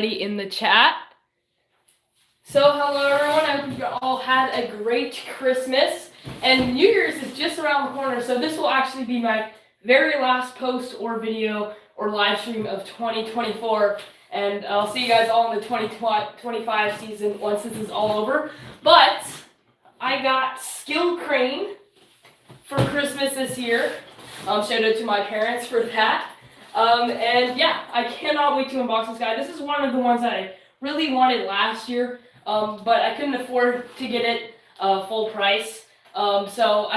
In the chat. So hello everyone, I hope you all had a great Christmas, and New Year's is just around the corner, so this will actually be my very last post or video or live stream of 2024, and I'll see you guys all in the 2025 season once this is all over. But I got KRANE for Christmas this year. Shout out to my parents for that. And yeah, I cannot wait to unbox this guy. This is one of the ones that I really wanted last year, but I couldn't afford to get it full price. So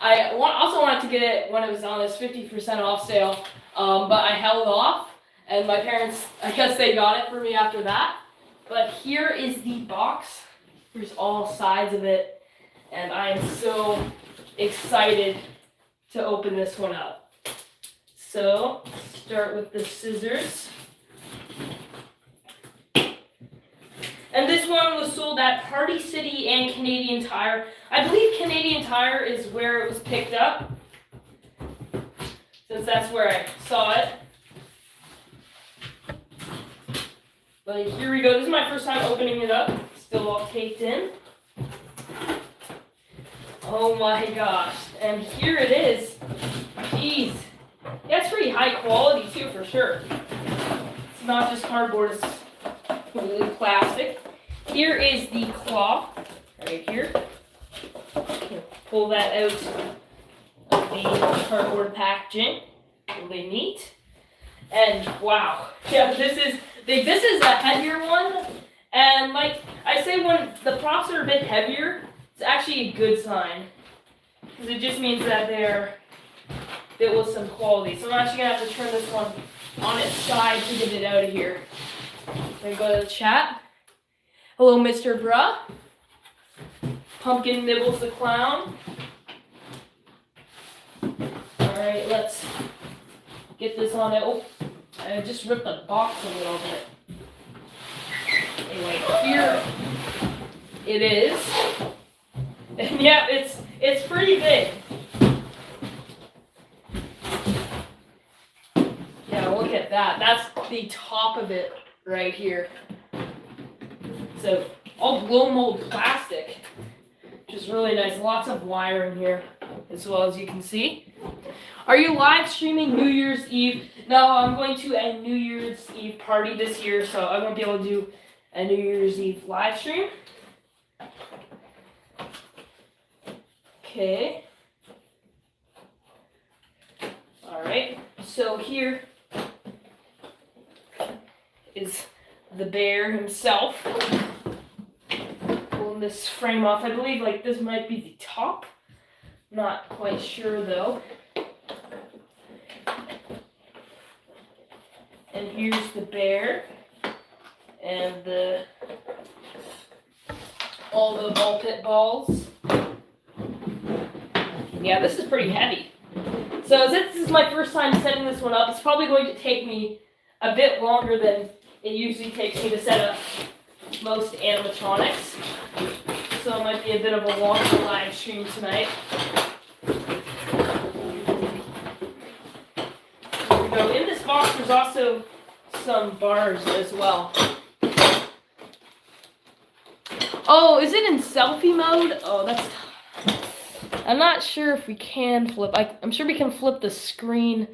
I also wanted to get it when it was on this 50% off sale, but I held off, and my parents, I guess they got it for me after that. But here is the box. Here's all sides of it, and I am so excited to open this one up. So, start with the scissors. And this one was sold at Party City and Canadian Tire. I believe Canadian Tire is where it was picked up, since that's where I saw it. But here we go. This is my first time opening it up. Still all taped in. Oh my gosh. And here it is. Jeez. Yeah, it's pretty high quality too, for sure. It's not just cardboard, it's completely plastic. Here is the claw, right here. Pull that out of the cardboard packaging. Really neat. And wow, yeah, this is a heavier one. And like I say, when the props are a bit heavier, it's actually a good sign, because it just means that they're built with some quality. So I'm actually gonna have to turn this one on its side to get it out of here. Then go to the chat. Hello, Mr. Bruh. Pumpkin Nibbles the Clown. Alright, let's get this on it. Oh, I just ripped the box a little bit. Anyway, here it is. And yeah, it's pretty big. Yeah, look at that. That's the top of it right here. So all blow mold plastic, which is really nice. Lots of wire in here, as well as you can see. Are you live streaming New Year's Eve? No, I'm going to a New Year's Eve party this year, so I won't be able to do a New Year's Eve live stream. Okay. Alright, so here is the bear himself. Pulling this frame off. I believe like this might be the top. Not quite sure though. And here's the bear and all the ball pit balls. Yeah, this is pretty heavy. So since this is my first time setting this one up, it's probably going to take me a bit longer than it usually takes me to set up most animatronics. So it might be a bit of a longer live stream tonight. Here we go. In this box there's also some bars as well. Oh, is it in selfie mode? Oh, that's... I'm not sure if we can flip. I'm sure we can flip the screen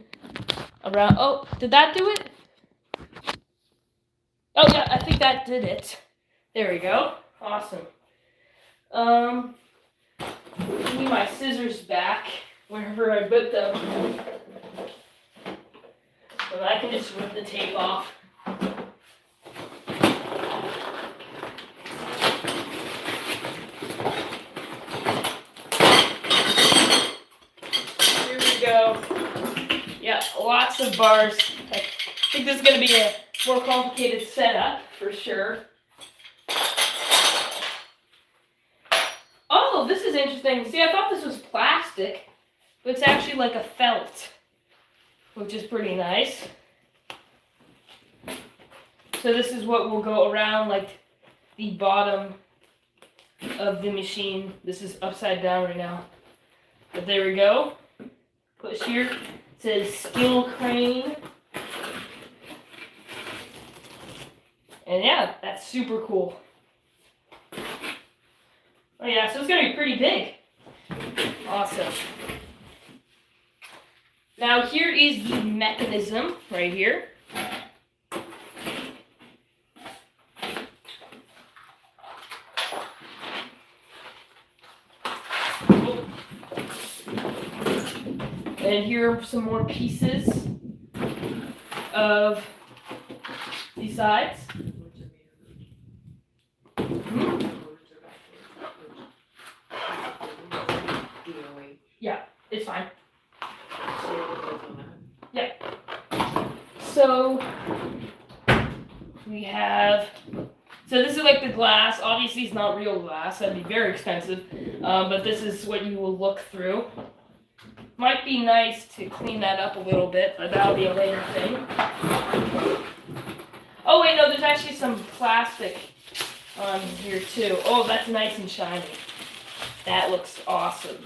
around. Oh, did that do it? Oh yeah, I think that did it. There we go. Awesome. Give me my scissors back wherever I put them. So I can just rip the tape off. Here we go. Yeah, lots of bars. I think this is going to be a more complicated setup for sure. Oh, this is interesting. See, I thought this was plastic, but it's actually like a felt, which is pretty nice. So this is what will go around like the bottom of the machine. This is upside down right now. But there we go. Push here. It says KRANE. And yeah, that's super cool. Oh yeah, so it's gonna be pretty big. Awesome. Now here is the mechanism right here. And here are some more pieces of these sides. Yeah, it's fine. Yeah. So we have, so this is like the glass. Obviously it's not real glass. That'd be very expensive. But this is what you will look through. Might be nice to clean that up a little bit, but that'll be a later thing. Oh wait, no, there's actually some plastic on here too. Oh, that's nice and shiny. That looks awesome.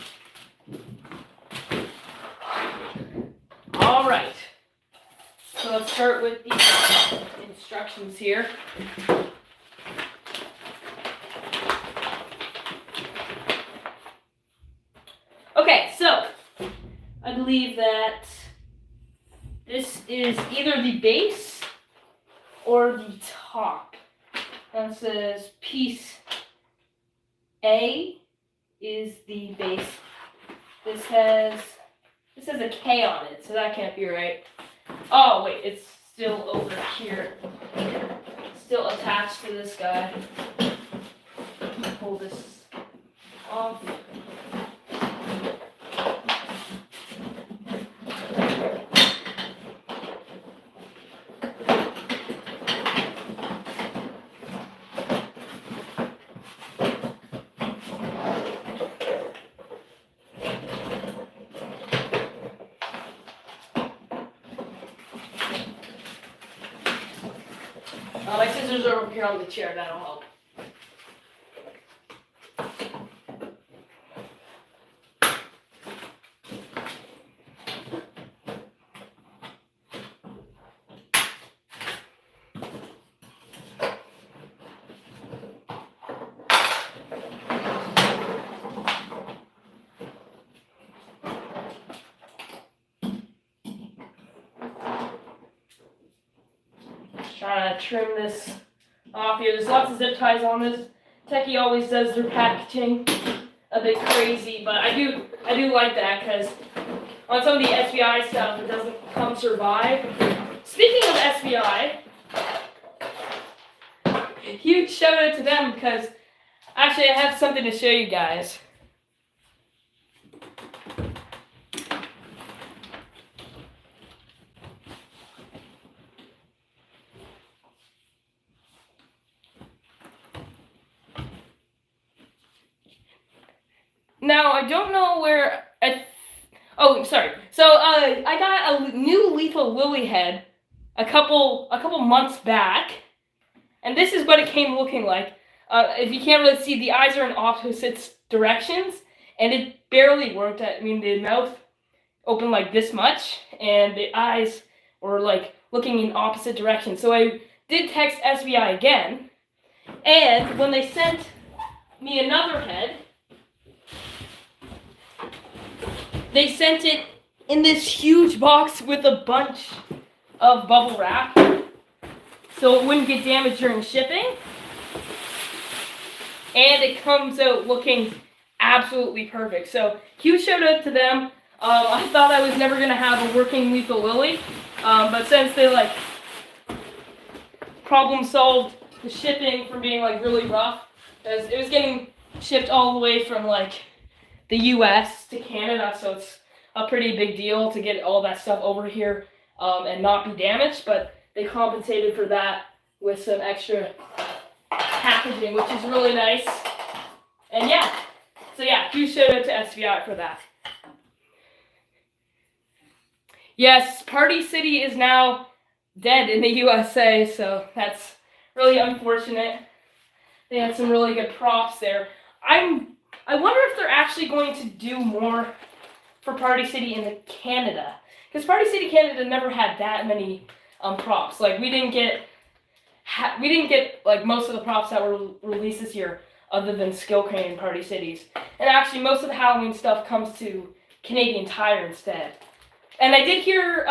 All right. So let's start with the instructions here. Okay, so I believe that this is either the base or the top. And it says piece A is the base. This has a K on it, so that can't be right. Oh wait, it's still over here. Still attached to this guy. Pull this off. My scissors are over here on the chair, that'll help. Trying to trim this off here. There's lots of zip ties on this. Techie always does their packaging a bit crazy, but I do like that because on some of the SBI stuff it doesn't come survive. Speaking of SBI, huge shout out to them because actually I have something to show you guys. Now, I don't know where, oh, sorry. So, I got a new lethal lily head a couple months back, and this is what it came looking like. If you can't really see, the eyes are in opposite directions, and it barely worked. I mean, the mouth opened like this much, and the eyes were like looking in opposite directions. So I did text SBI again, and when they sent me another head, they sent it in this huge box with a bunch of bubble wrap so it wouldn't get damaged during shipping. And it comes out looking absolutely perfect. So huge shout out to them. I thought I was never going to have a working lethal lily, but since they like problem solved the shipping from being like really rough, because it was getting shipped all the way from like the US to Canada, so it's a pretty big deal to get all that stuff over here and not be damaged, but they compensated for that with some extra packaging, which is really nice. And yeah, so yeah, huge shout out to SBI for that. Yes, Party City is now dead in the USA, so that's really unfortunate. They had some really good props there. I wonder if they're actually going to do more for Party City in Canada. Because Party City Canada never had that many props. Like, we didn't get we didn't get like most of the props that were released this year, other than Skill Crane and Party Cities. And actually, most of the Halloween stuff comes to Canadian Tire instead. And I did hear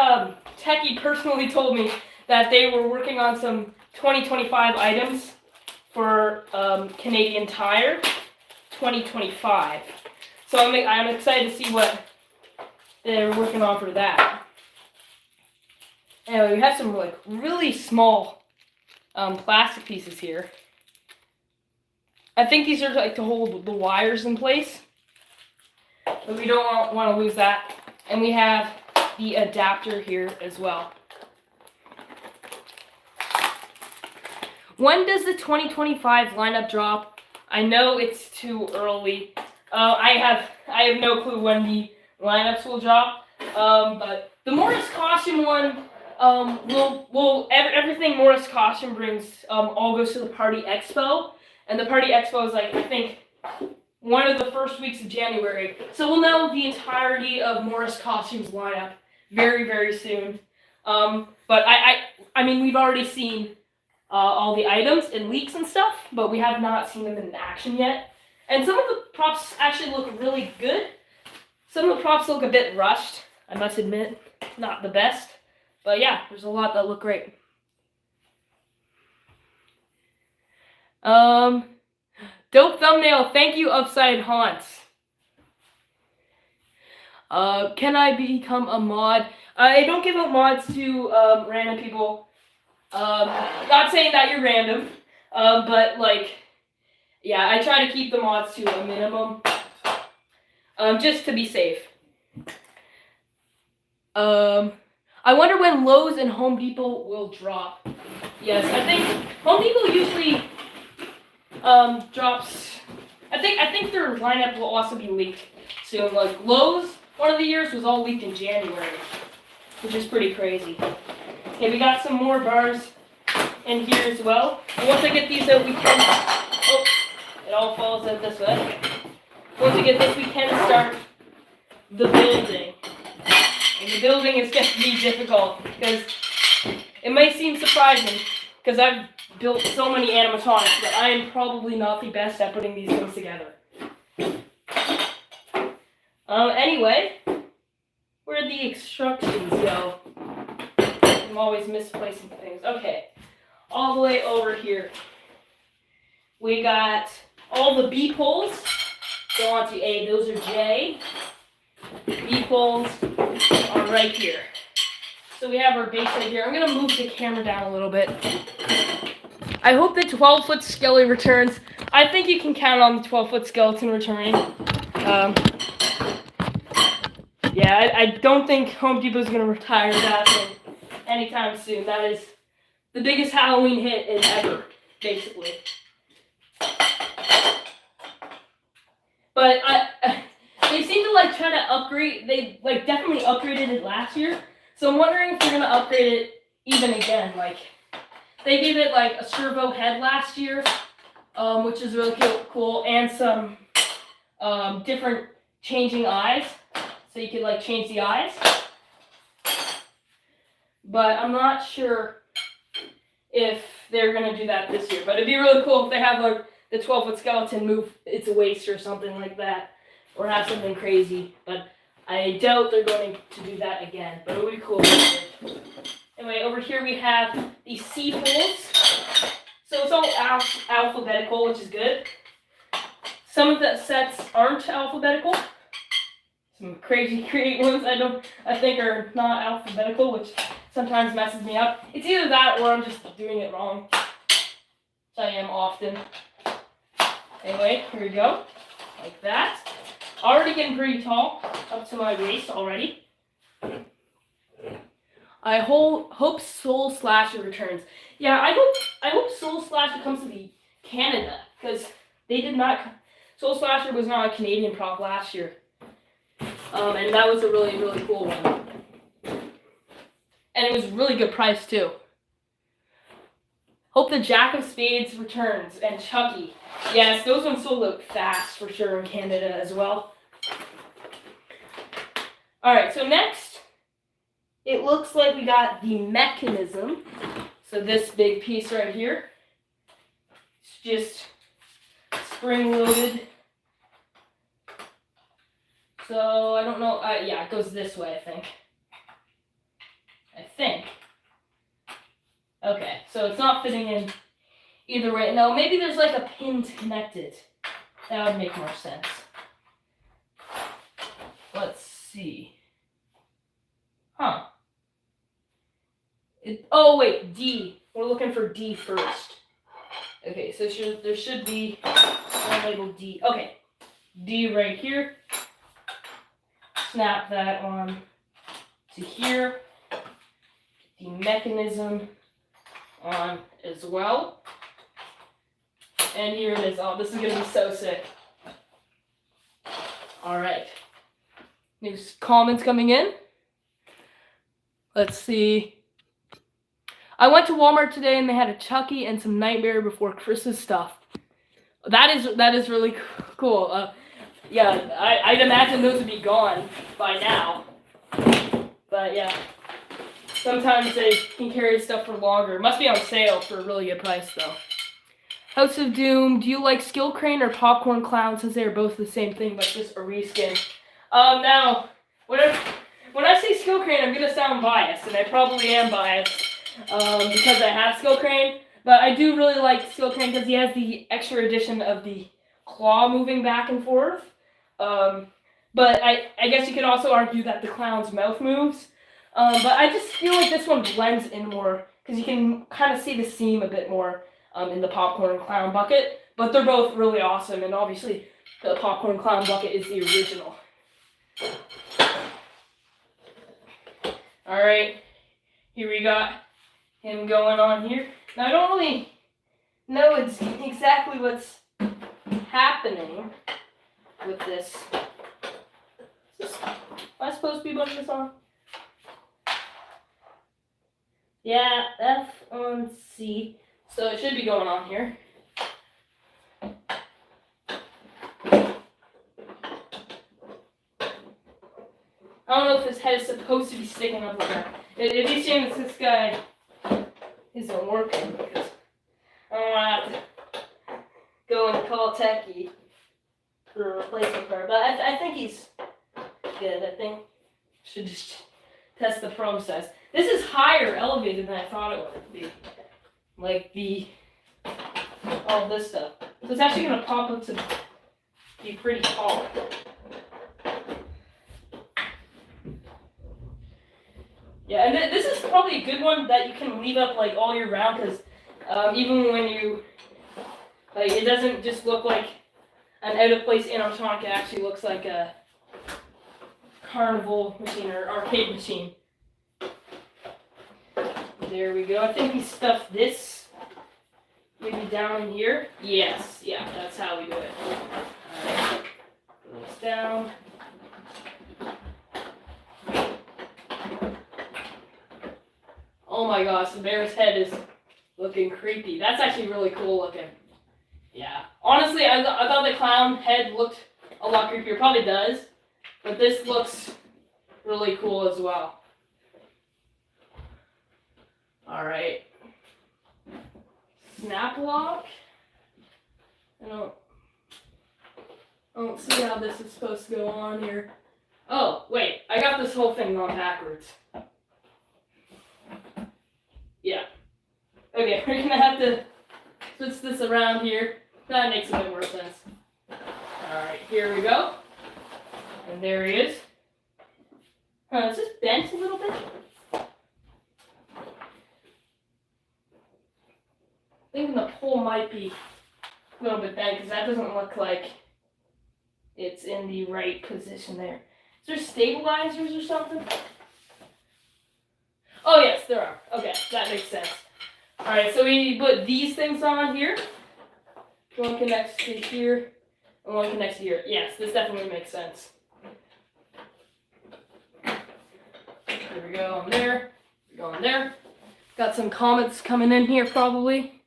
Techie personally told me that they were working on some 2025 items for Canadian Tire 2025. So I'm excited to see what they're working on for that. Anyway, we have some like really small plastic pieces here. I think these are like to hold the wires in place, but we don't want to lose that. And we have the adapter here as well. When does the 2025 lineup drop? I know it's too early. I have no clue when the lineups will drop. But the Morris Caution one, everything Morris Caution brings all goes to the Party Expo. And the Party Expo is like, I think, one of the first weeks of January. So we'll know the entirety of Morris Caution's lineup very, very soon. But I mean, we've already seen all the items and leaks and stuff, but we have not seen them in action yet. And some of the props actually look really good. Some of the props look a bit rushed, I must admit. Not the best. But yeah, there's a lot that look great. Dope thumbnail. Thank you, Upside Haunts. Can I become a mod? I don't give out mods to random people. Not saying that you're random, but like, yeah, I try to keep the mods to a minimum, just to be safe. I wonder when Lowe's and Home Depot will drop. Yes, I think Home Depot usually drops. I think their lineup will also be leaked soon. Like Lowe's, one of the years was all leaked in January, which is pretty crazy. Okay, we got some more bars in here as well. And once I get these out, we can. Oh, it all falls out this way. Once we get this, we can start the building. And the building is going to be difficult because it might seem surprising because I've built so many animatronics that I am probably not the best at putting these things together. Anyway, where'd the instructions go? I'm always misplacing things. Okay, all the way over here. We got all the B poles go on to A. Those are J. B poles are right here. So we have our base right here. I'm gonna move the camera down a little bit. I hope the 12-foot skelly returns. I think you can count on the 12-foot skeleton returning. Yeah, I don't think Home Depot is going to retire that thing anytime soon. That is the biggest Halloween hit in ever, basically. But they seem to like try to upgrade. They like definitely upgraded it last year. So I'm wondering if they're going to upgrade it even again. Like they gave it like a servo head last year, which is really cool, and some different changing eyes. So you could like change the eyes. But I'm not sure if they're going to do that this year. But it'd be really cool if they have like the 12-foot skeleton move its waist or something like that. Or have something crazy. But I doubt they're going to do that again. But it would be cool. Anyway, over here we have the C holes. So it's all alphabetical, which is good. Some of the sets aren't alphabetical. Some crazy create ones I think are not alphabetical, which sometimes messes me up. It's either that or I'm just doing it wrong. Which I am often. Anyway, here we go. Like that. Already getting pretty tall, up to my waist already. I hope Soul Slasher returns. Yeah, I hope Soul Slasher comes to the Canada, because they did not. Soul Slasher was not a Canadian prop last year. And that was a really, really cool one. And it was a really good price, too. Hope the Jack of Spades returns, and Chucky. Yes, those ones sold out fast, for sure, in Canada as well. Alright, so next, it looks like we got the mechanism. So this big piece right here, it's just spring-loaded. So I don't know. Yeah, it goes this way, I think. Okay, so it's not fitting in either way. No, maybe there's like a pin to connect it. That would make more sense. Let's see. Huh. Oh, wait, D. We're looking for D first. Okay, so there should be one labeled D. Okay, D right here. Snap that on to here. The mechanism on as well. And here it is. Oh, this is going to be so sick. All right. New comments coming in. Let's see. I went to Walmart today and they had a Chucky and some Nightmare Before Christmas stuff. That is really cool. Yeah, I'd imagine those would be gone by now. But yeah, sometimes they can carry stuff for longer. It must be on sale for a really good price though. House of Doom, do you like Skill Crane or Popcorn Clown, since they are both the same thing but just a reskin? Now, when I say Skill Crane, I'm going to sound biased, and I probably am biased because I have Skill Crane, but I do really like Skill Crane because he has the extra addition of the claw moving back and forth. But I guess you could also argue that the clown's mouth moves. But I just feel like this one blends in more because you can kind of see the seam a bit more in the Popcorn Clown bucket. But they're both really awesome, and obviously the Popcorn Clown bucket is the original. Alright, here we got him going on here. Now I don't really know exactly what's happening with this. Am I supposed to be putting this on? Yeah, F on C. So it should be going on here. I don't know if his head is supposed to be sticking up like that. It be seems this guy isn't working because I don't want to have to go and call Techie for a replacement part. But I think he's good. I think should just test the probe size. This is higher elevated than I thought it would be. Like all this stuff. So it's actually going to pop up to be pretty tall. Yeah, and this is probably a good one that you can leave up like all year round because even when you, like, it doesn't just look like an out of place animatronic, it actually looks like a carnival machine or arcade machine. There we go. I think we stuffed this maybe down in here. Yes, yeah, that's how we do it. Alright, put this down. Oh my gosh, the bear's head is looking creepy. That's actually really cool looking. Yeah. Honestly, I thought the clown head looked a lot creepier. Probably does. But this looks really cool as well. Alright. Snap lock. I don't see how this is supposed to go on here. Oh, wait. I got this whole thing on backwards. Yeah. Okay, we're gonna have to switch this around here. That makes a bit more sense. Alright, here we go. And there he is. It's just bent a little bit. I think the pole might be a little bit bent because that doesn't look like it's in the right position there. Is there stabilizers or something? Oh yes, there are. Okay, that makes sense. Alright, so we put these things on here. One connects to here, and one connects to here. Yes, this definitely makes sense. There we go on there. We go on there. Got some comments coming in here probably.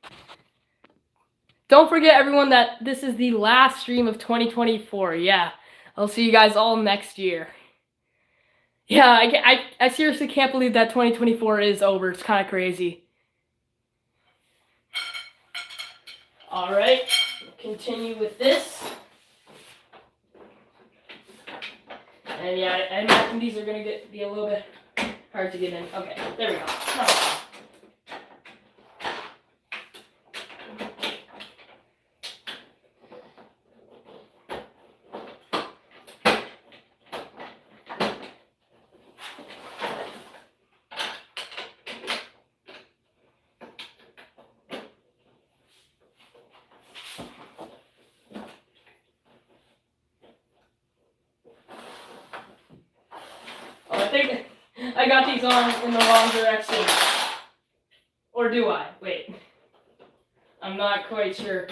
Don't forget everyone that this is the last stream of 2024. Yeah, I'll see you guys all next year. Yeah, I seriously can't believe that 2024 is over. It's kind of crazy. All right, continue with this. And yeah, I imagine these are gonna be a little bit hard to get in. Okay, there we go. Oh. I think I got these on in the wrong direction. Or do I? Wait. I'm not quite sure.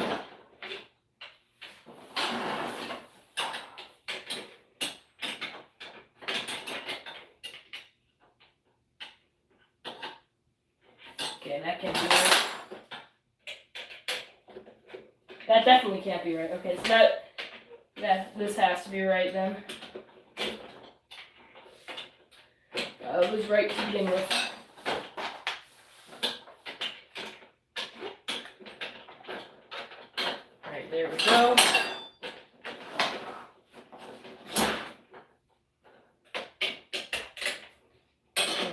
Okay, that can't be right. That definitely can't be right. Okay, so this has to be right then. It was right to begin with. Alright, there we go.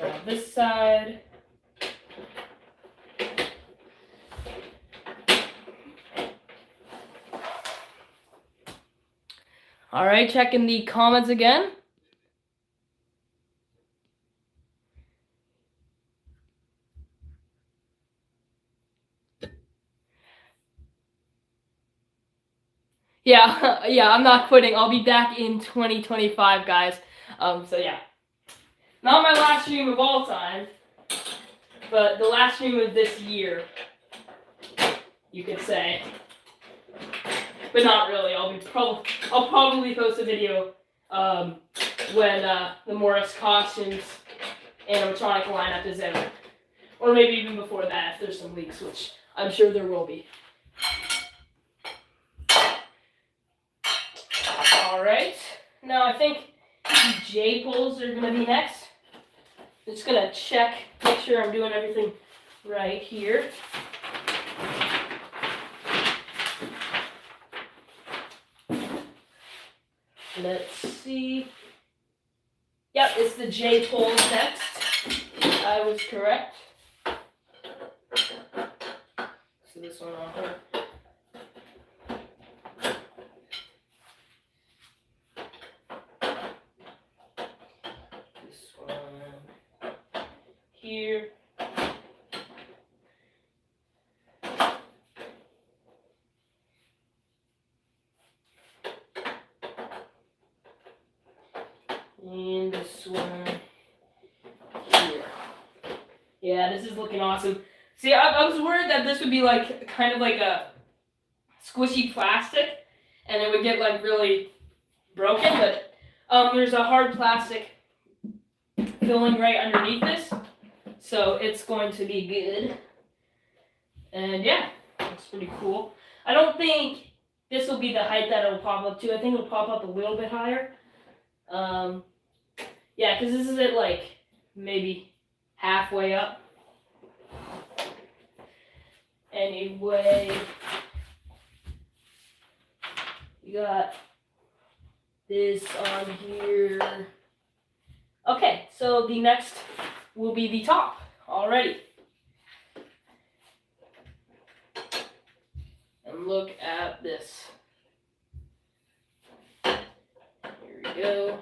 Around this side. Alright, checking the comments again. Yeah, yeah, I'm not quitting. I'll be back in 2025, guys. So yeah. Not my last stream of all time, but the last stream of this year, you could say. But not really. I'll probably post a video when the Morris Costumes animatronic lineup is out. Or maybe even before that if there's some leaks, which I'm sure there will be. Alright, now I think the J-poles are going to be next. I'm just going to check, make sure I'm doing everything right here. Let's see. Yep, it's the J-poles next. I was correct. So this one on her. Here. And this one here. Yeah, this is looking awesome. See, I was worried that this would be like kind of like a squishy plastic and it would get like really broken, but there's a hard plastic filling right underneath this. So it's going to be good. And yeah, looks pretty cool. I don't think this will be the height that it'll pop up to. I think it'll pop up a little bit higher. Yeah, because this is at like maybe halfway up. Anyway, you got this on here. Okay, so the next will be the top. Alrighty. And look at this. Here we go.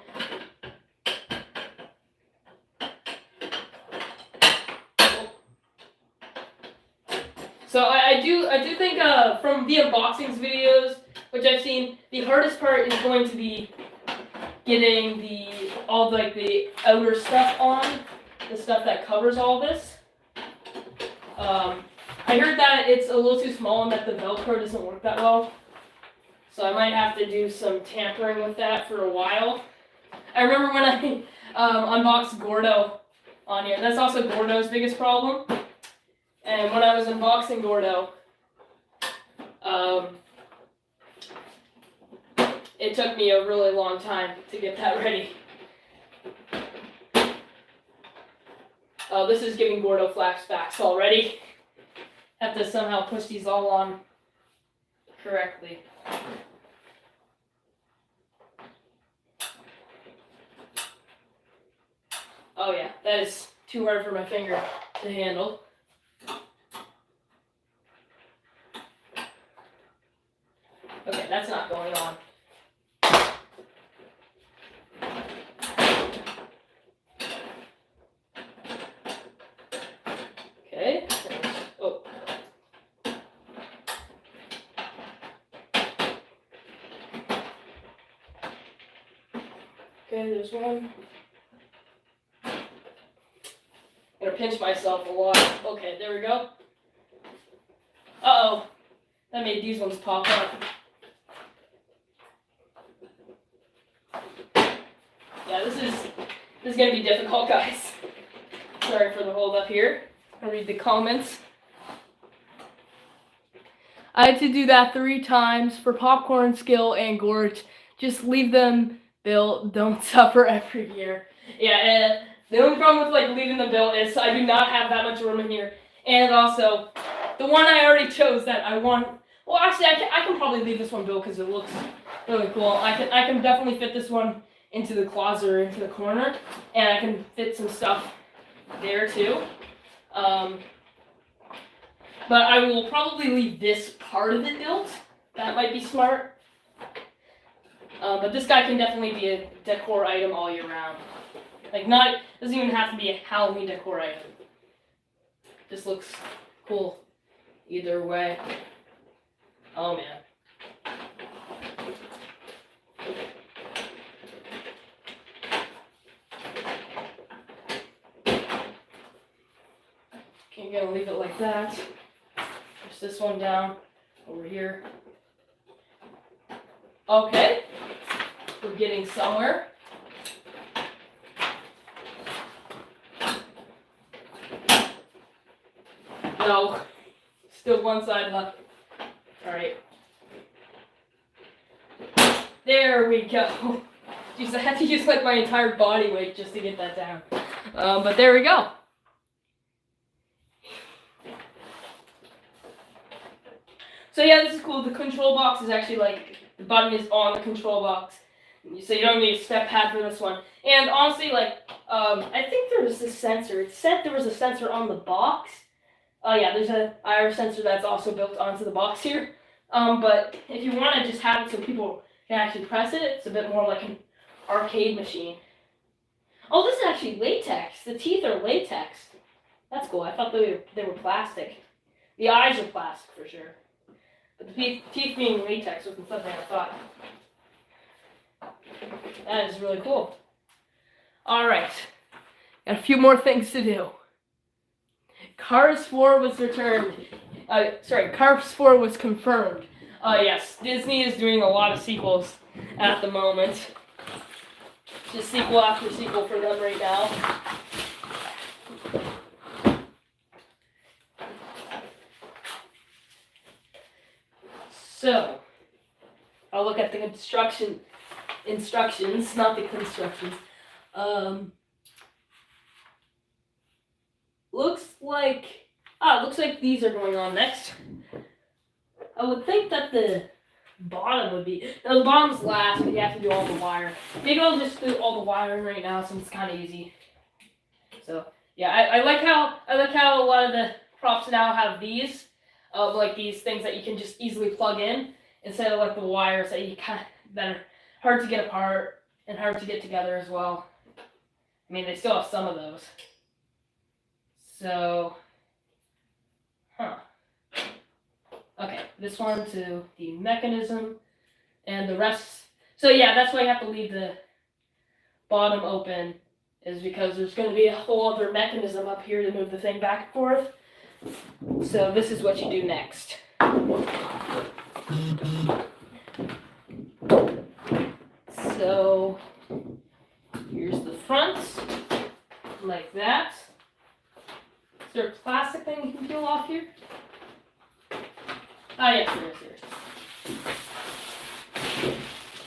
So I do think from the unboxings videos, which I've seen, the hardest part is going to be getting all the outer stuff on, the stuff that covers all this. I heard that it's a little too small and that the Velcro doesn't work that well. So I might have to do some tampering with that for a while. I remember when I unboxed Gordo on here. That's also Gordo's biggest problem. And when I was unboxing Gordo, it took me a really long time to get that ready. Oh, this is giving Gordo flashbacks already. Have to somehow push these all on correctly. Oh yeah, that is too hard for my finger to handle. Okay, that's not going on. Okay. Oh. Okay, there's one. I'm gonna pinch myself a lot. Okay, there we go. Uh-oh. That made these ones pop up. Yeah, this is gonna be difficult, guys. Sorry for the hold up here. I'll read the comments. I had to do that 3 times for popcorn, skill, and gorge. Just leave them built. Don't suffer every year. Yeah, and the only problem with like leaving them built is I do not have that much room in here. And also, the one I already chose that I want. Well, actually, I can probably leave this one built because it looks really cool. I can definitely fit this one into the closet or into the corner, and I can fit some stuff there too. But I will probably leave this part of it built. That might be smart. But this guy can definitely be a decor item all year round. Like doesn't even have to be a Halloween decor item. Just looks cool either way. Oh man. Okay, gonna leave it like that. Push this one down over here. Okay, we're getting somewhere. No, still one side left. All right. There we go. Jeez, I had to use like my entire body weight just to get that down. But there we go. So yeah, this is cool. The control box is actually like, the button is on the control box. So you don't need a step pad for this one. And honestly, like, I think there was this sensor. It said there was a sensor on the box. Yeah, there's an IR sensor that's also built onto the box here. But if you want to just have it so people can actually press it, it's a bit more like an arcade machine. Oh, this is actually latex. The teeth are latex. That's cool. I thought they were plastic. The eyes are plastic for sure. But the teeth being latex wasn't something I thought. That is really cool. Alright. Got a few more things to do. Cars 4 was returned. Cars 4 was confirmed. Yes, Disney is doing a lot of sequels at the moment. Just sequel after sequel for them right now. So, I'll look at the instructions, not the constructions. Looks like these are going on next. I would think that the bottom would be, no, the bottom's last, but you have to do all the wire. Maybe I'll just do all the wiring right now since it's kind of easy. So, yeah, I like how a lot of the props now have these. Like these things that you can just easily plug in instead of like the wires that are hard to get apart and hard to get together as well. I mean, they still have some of those. So, okay, this one to the mechanism and the rest. So yeah, that's why you have to leave the bottom open, is because there's going to be a whole other mechanism up here to move the thing back and forth. So this is what you do next. So here's the front, like that. Is there a plastic thing you can peel off here? Ah, yes, there is.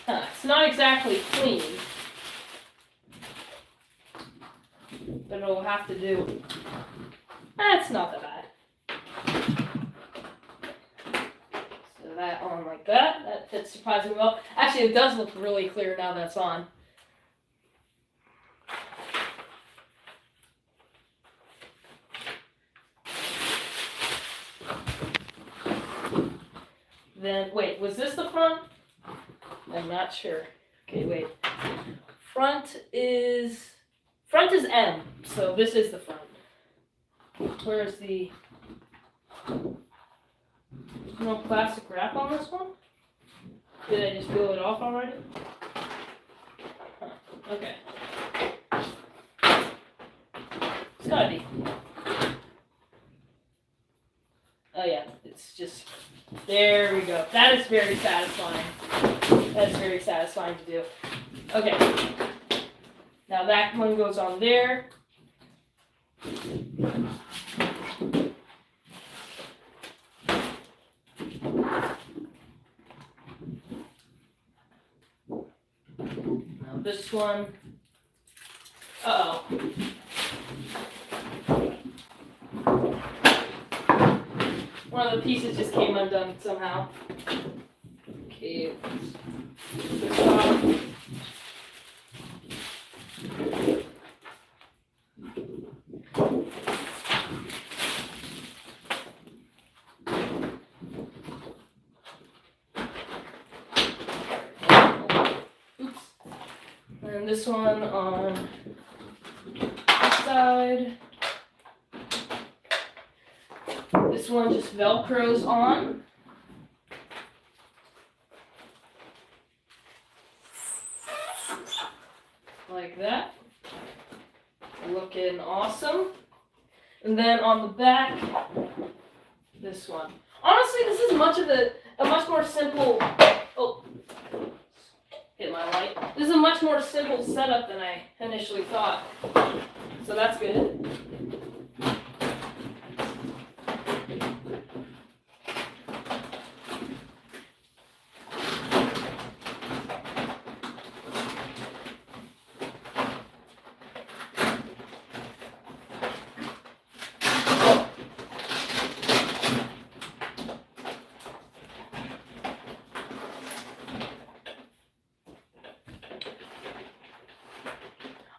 It's not exactly clean, but it'll have to do. It's not that bad. So that on like that. That fits surprisingly well. Actually, it does look really clear now that it's on. Then, wait, was this the front? I'm not sure. Okay, wait. Front is M, so this is the front. Where's the... No plastic wrap on this one? Did I just peel it off already? Huh, okay. It's gotta be. Oh yeah, it's just... There we go. That is very satisfying. That's very satisfying to do. Okay. Now that one goes on there. Now this one. Uh-oh. One of the pieces just came undone somehow. Okay. This one. Oops. And this one on this side. This one just velcros on. Like that. Looking awesome. And then on the back, this one. Honestly, this is a much more simple, oh, hit my light. This is a much more simple setup than I initially thought. So that's good.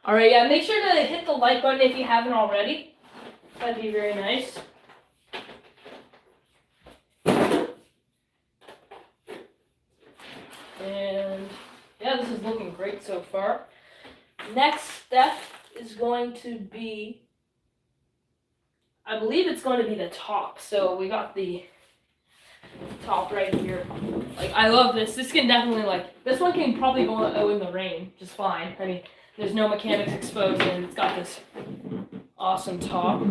Alright, yeah, make sure to hit the like button if you haven't already. That'd be very nice. And yeah, this is looking great so far. Next step is going to be, I believe it's going to be the top. So we got the top right here. Like, I love this. This can definitely, like, this one can probably go in the rain just fine. I mean, there's no mechanics exposed, and it's got this awesome top.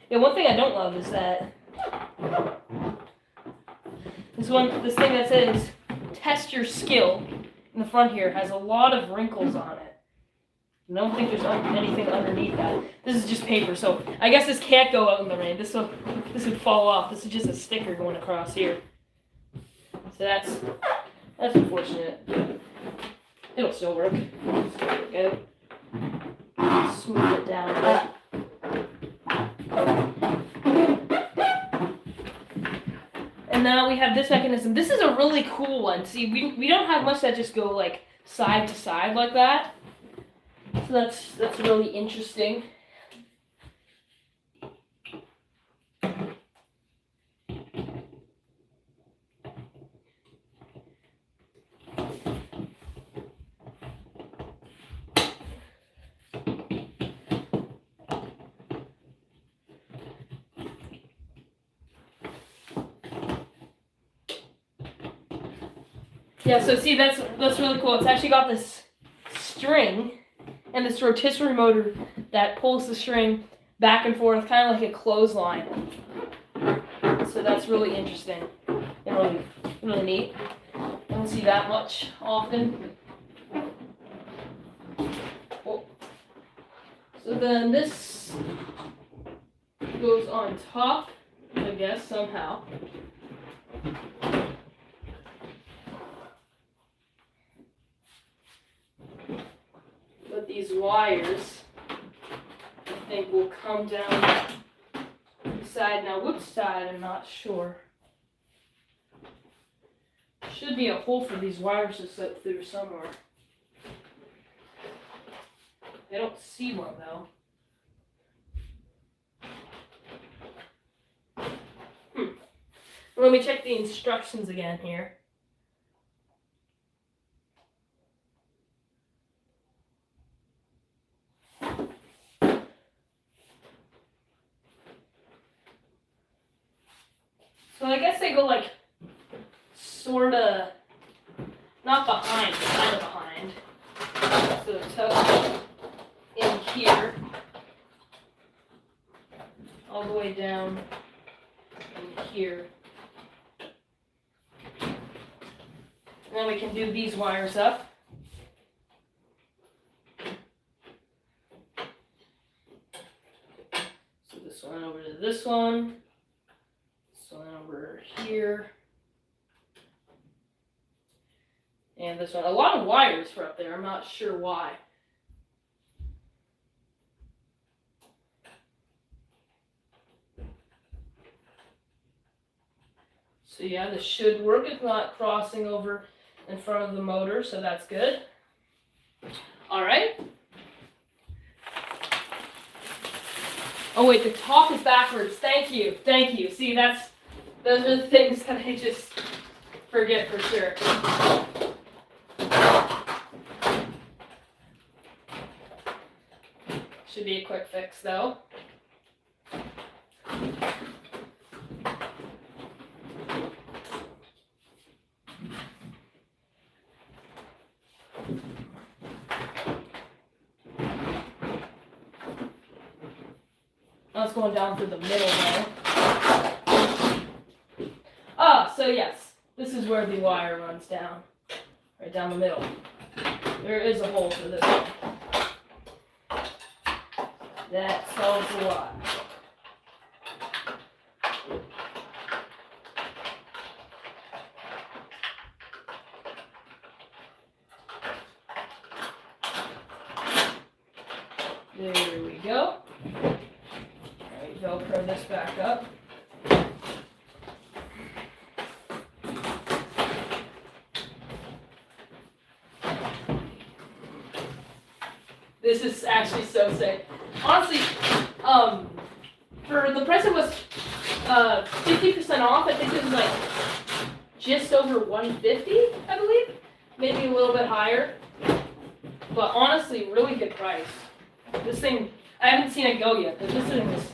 Yeah, one thing I don't love is that this thing that says "test your skill" in the front here has a lot of wrinkles on it. I don't think there's anything underneath that. This is just paper, so I guess this can't go out in the rain. This would fall off. This is just a sticker going across here. So that's unfortunate. It'll still work. Go. Smooth it down a bit. And now we have this mechanism. This is a really cool one. See, we don't have much that just go like side to side like that. So that's really interesting. Yeah, so see, that's really cool. It's actually got this string and this rotisserie motor that pulls the string back and forth, kind of like a clothesline. So that's really interesting and really neat. I don't see that much often. Oh. So then this goes on top, I guess, somehow. With these wires think will come down the side. Now, which side, I'm not sure. Should be a hole for these wires to slip through somewhere. I don't see one though. Let me check the instructions again here. So I guess they go like sorta, not behind, kind of behind. So it's tucked in here, all the way down in here. And then we can do these wires up. So this one over to this one. This one over here. And this one. A lot of wires for up there. I'm not sure why. So yeah, this should work. It's not crossing over in front of the motor, so that's good. All right. Oh wait, the top is backwards. Thank you, thank you. See, those are the things that I just forget for sure. Should be a quick fix though. It's going down through the middle though. Ah, so yes, this is where the wire runs down. Right down the middle. There is a hole for this one. That solves a lot. There we go. Velcro this back up. This is actually so sick. Honestly, for the price it was 50% off. I think it was like just over $150, I believe. Maybe a little bit higher. But honestly, really good price. This thing, I haven't seen it go yet, but this thing is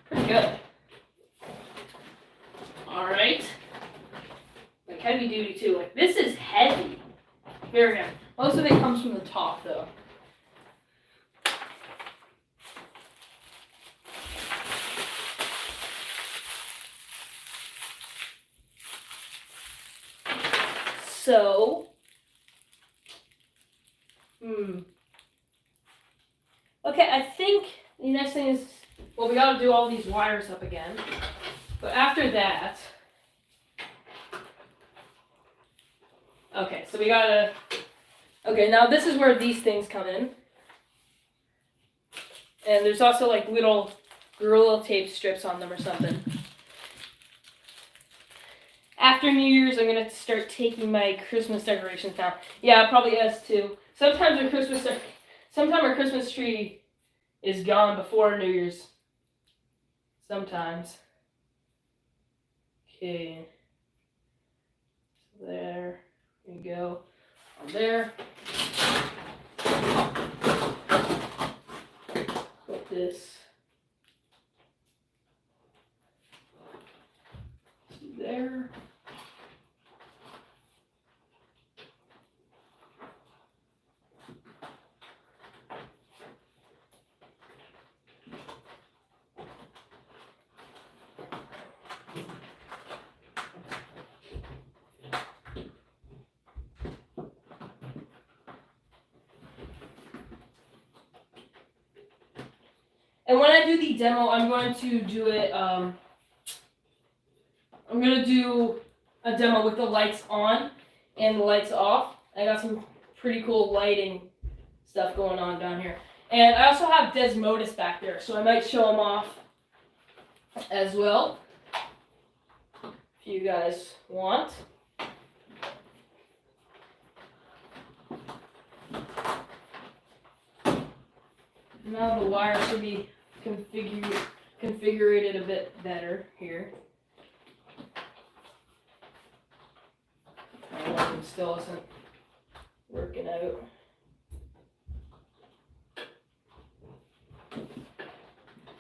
pretty good. Alright. Like heavy duty too. Like this is heavy. Very heavy. Most of it comes from the top though. So, okay, I think the next thing is, well, we gotta do all these wires up again. But after that, okay, so we gotta, okay, now this is where these things come in. And there's also like little Gorilla Tape strips on them or something. After New Year's, I'm gonna start taking my Christmas decorations down. Yeah, probably us too. Sometimes our Christmas tree is gone before New Year's. Sometimes. Okay. So there we go. On there. Put this there. And when I do the demo, I'm going to do it, I'm going to do a demo with the lights on and the lights off. I got some pretty cool lighting stuff going on down here. And I also have Desmodus back there, so I might show him off as well, if you guys want. Now the wire should be configured a bit better here. My one still isn't working out.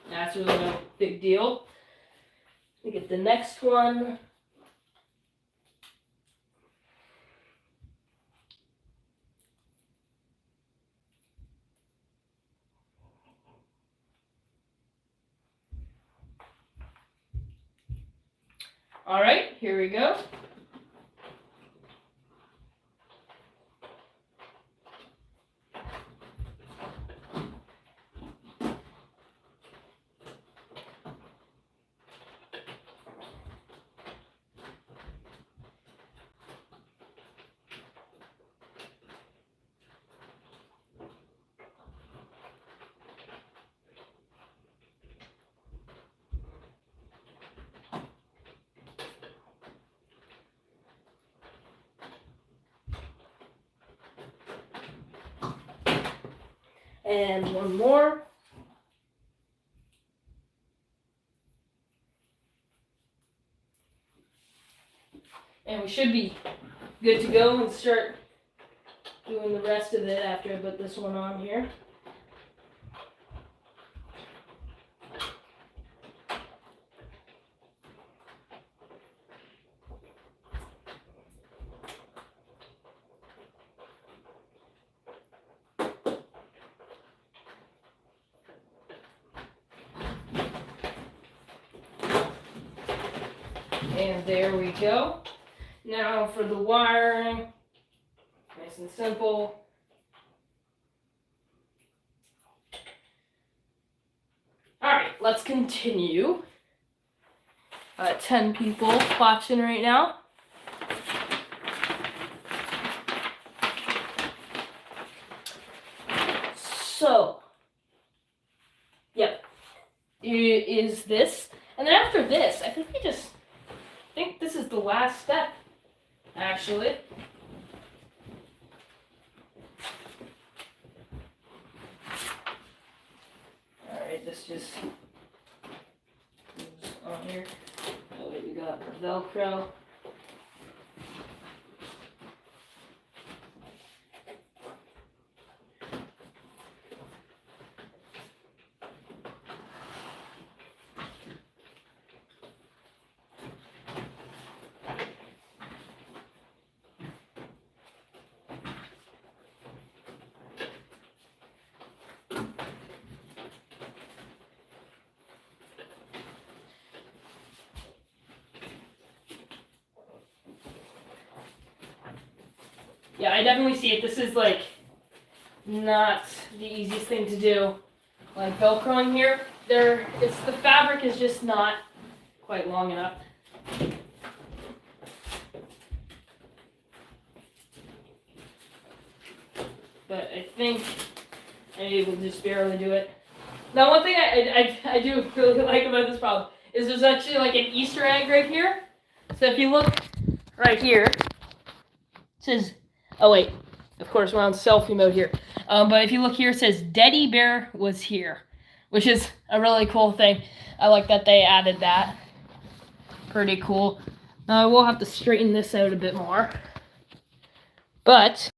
That's really no big deal. We get the next one. All right, here we go. And one more. And we should be good to go and start doing the rest of it after I put this one on here. And there we go. Now for the wiring, nice and simple. Alright, let's continue. 10 people watching right now. So, yep, it is this. And then after this, I think this is the last step, actually. Alright, this just moves on here. Oh, wait, we got Velcro. Yeah, I definitely see it. This is like not the easiest thing to do. Like Velcroing here, the fabric is just not quite long enough. But I think I'm able to just barely do it. Now, one thing I do really like about this problem is there's actually like an Easter egg right here. So if you look right here, it says, oh wait, of course we're on selfie mode here. But if you look here, it says Teddy Bear was here, which is a really cool thing. I like that they added that. Pretty cool. Now I will have to straighten this out a bit more. But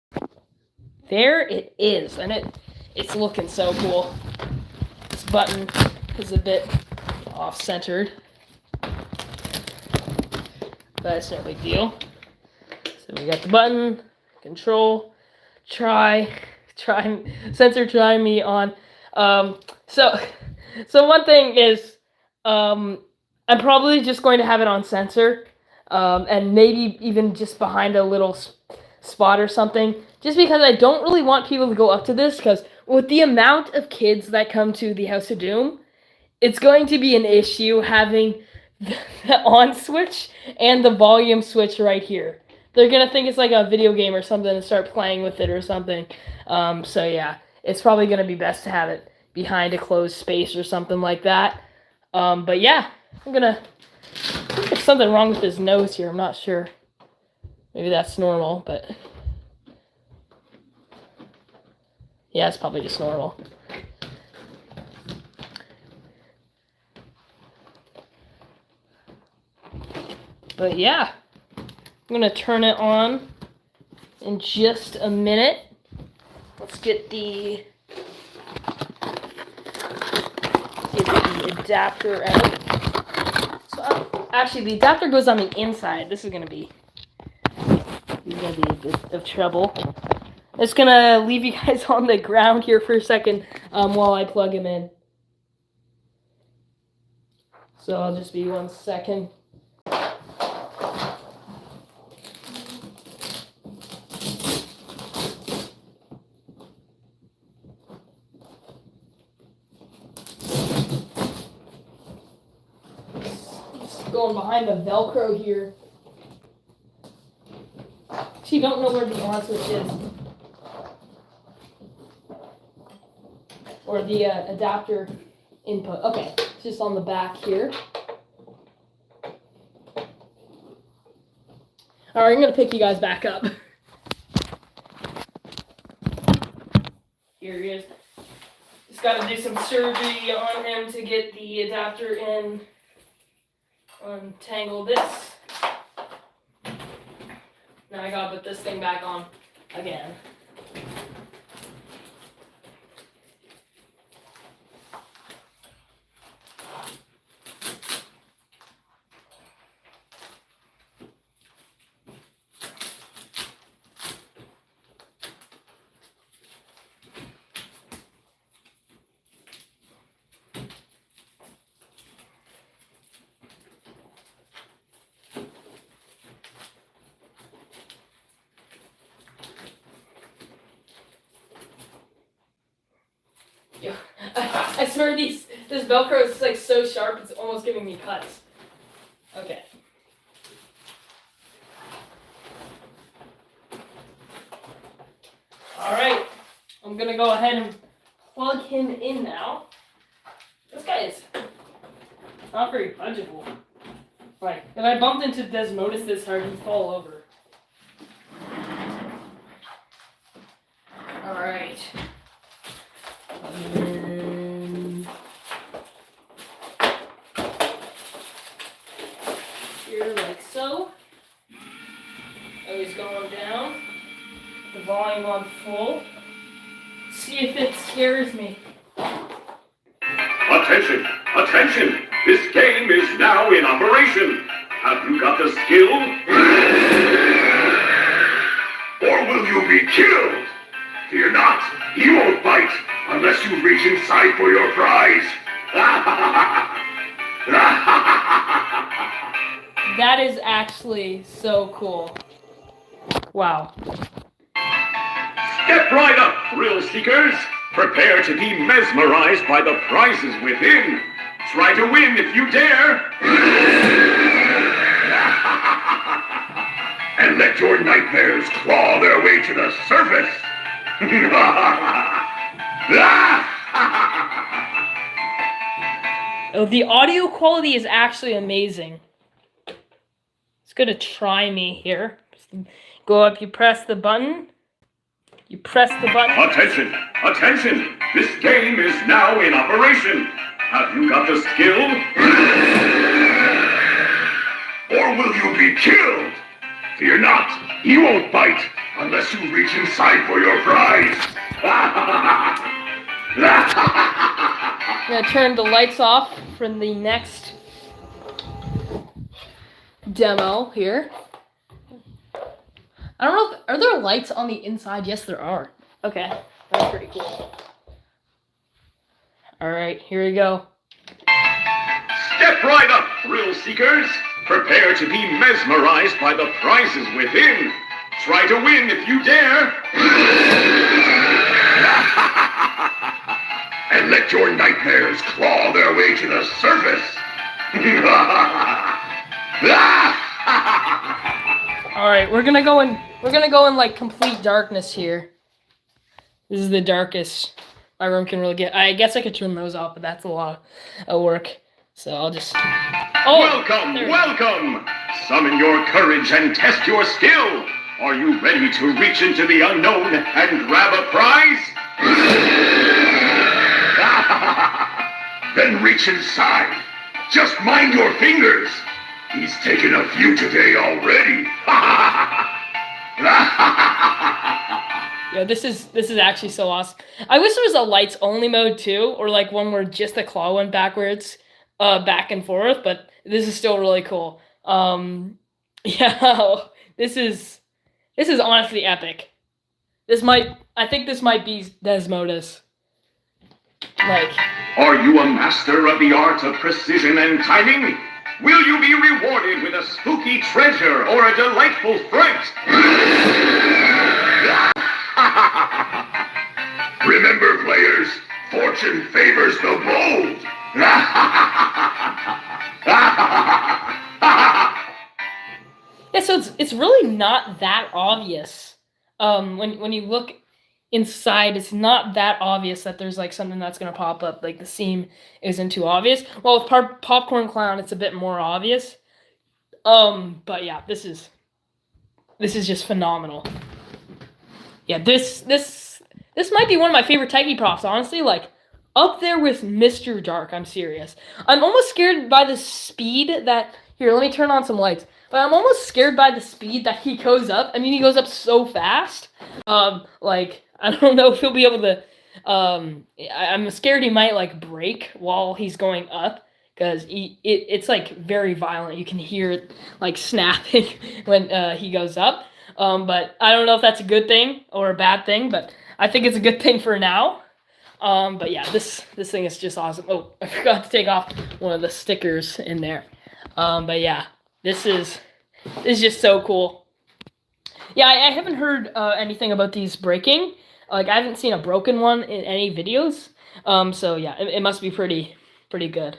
there it is, and it's looking so cool. This button is a bit off-centered, but it's no big deal. So we got the button, control, sensor try me on. So one thing is, I'm probably just going to have it on sensor, and maybe even just behind a little spot or something, just because I don't really want people to go up to this, because with the amount of kids that come to the House of Doom, it's going to be an issue having the on switch and the volume switch right here. They're going to think it's like a video game or something and start playing with it or something. So yeah, it's probably going to be best to have it behind a closed space or something like that. But yeah, I think there's something wrong with his nose here. I'm not sure. Maybe that's normal, but yeah, it's probably just normal. But yeah, I'm gonna turn it on in just a minute. Let's get the adapter out. So actually, the adapter goes on the inside. This is gonna be a bit of trouble. It's gonna leave you guys on the ground here for a second while I plug him in. So I'll just be 1 second. Going behind the Velcro here. So you don't know where the on switch is. Or the adapter input. Okay, it's just on the back here. Alright, I'm going to pick you guys back up. Here he is. Just got to do some surgery on him to get the adapter in. Untangle this. Now I gotta put this thing back on again. I swear this Velcro is like so sharp, it's almost giving me cuts. Okay. Alright, I'm gonna go ahead and plug him in now. This guy is not very budgeable. Like, if I bumped into Desmodus this hard, he'd fall over. Alright. Here, like so. Always going down. The volume on full. See if it scares me. Attention! Attention! This game is now in operation. Have you got the skill? Or will you be killed? Fear not, he won't bite unless you reach inside for your prize. That is actually so cool. Wow. Step right up, thrill seekers. Prepare to be mesmerized by the prizes within. Try to win if you dare. And let your nightmares claw their way to the surface. Oh, the audio quality is actually amazing. It's gonna try me here. Go up, you press the button. You press the button. Attention! Attention! This game is now in operation. Have you got the skill? Or will you be killed? Fear not, he won't bite unless you reach inside for your prize. I'm gonna turn the lights off for the next demo here. I don't know if, are there lights on the inside? Yes, there are. Okay, that's pretty cool. Alright, here we go. Step right up, thrill seekers. Prepare to be mesmerized by the prizes within. Try to win if you dare. And let your nightmares claw their way to the surface. Alright, we're gonna go in like complete darkness here. This is the darkest my room can really get. I guess I could turn those off, but that's a lot of work. So I'll just... Oh, welcome! Summon your courage and test your skill! Are you ready to reach into the unknown and grab a prize? Then reach inside. Just mind your fingers. He's taken a few today already. Yeah, this is actually so awesome. I wish there was a lights only mode too, or like one where just the claw went backwards, back and forth. But this is still really cool. Yeah, this is honestly epic. I think this might be Desmodus. Like, are you a master of the art of precision and timing? Will you be rewarded with a spooky treasure or a delightful threat? Remember, players, fortune favors the bold. Yeah, so it's really not that obvious. When you look inside, it's not that obvious that there's like something that's gonna pop up. Like the seam isn't too obvious. Well, with Popcorn Clown, it's a bit more obvious. But yeah, this is just phenomenal. Yeah, this might be one of my favorite Taiki props, honestly. Like up there with Mr. Dark. I'm serious. I'm almost scared by the speed that. Here, let me turn on some lights. But I'm almost scared by the speed that he goes up. I mean, he goes up so fast. Like, I don't know if he'll be able to... I'm scared he might, like, break while he's going up. Because it's, like, very violent. You can hear it, like, snapping when he goes up. But I don't know if that's a good thing or a bad thing. But I think it's a good thing for now. But yeah, this thing is just awesome. Oh, I forgot to take off one of the stickers in there. But yeah, this is just so cool. Yeah, I haven't heard anything about these breaking. Like, I haven't seen a broken one in any videos. So yeah, it must be pretty good.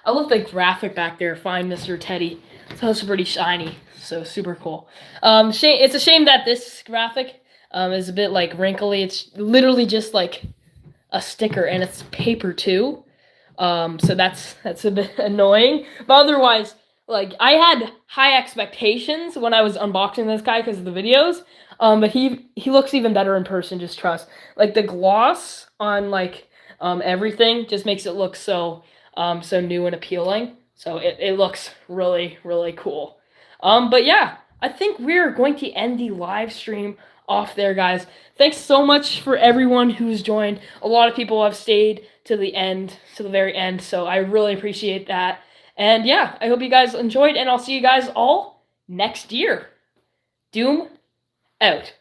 I love the graphic back there. Find Mr. Teddy. It's also pretty shiny. So super cool. It's a shame that this graphic is a bit like wrinkly. It's literally just like a sticker, and it's paper too. So that's a bit annoying. But otherwise, like, I had high expectations when I was unboxing this guy because of the videos. But he looks even better in person, just trust. Like, the gloss on, like, everything just makes it look so new and appealing. So it looks really, really cool. But yeah, I think we're going to end the live stream off there, guys. Thanks so much for everyone who's joined. A lot of people have stayed to the end, to the very end, so I really appreciate that. And yeah, I hope you guys enjoyed, and I'll see you guys all next year. Doom out.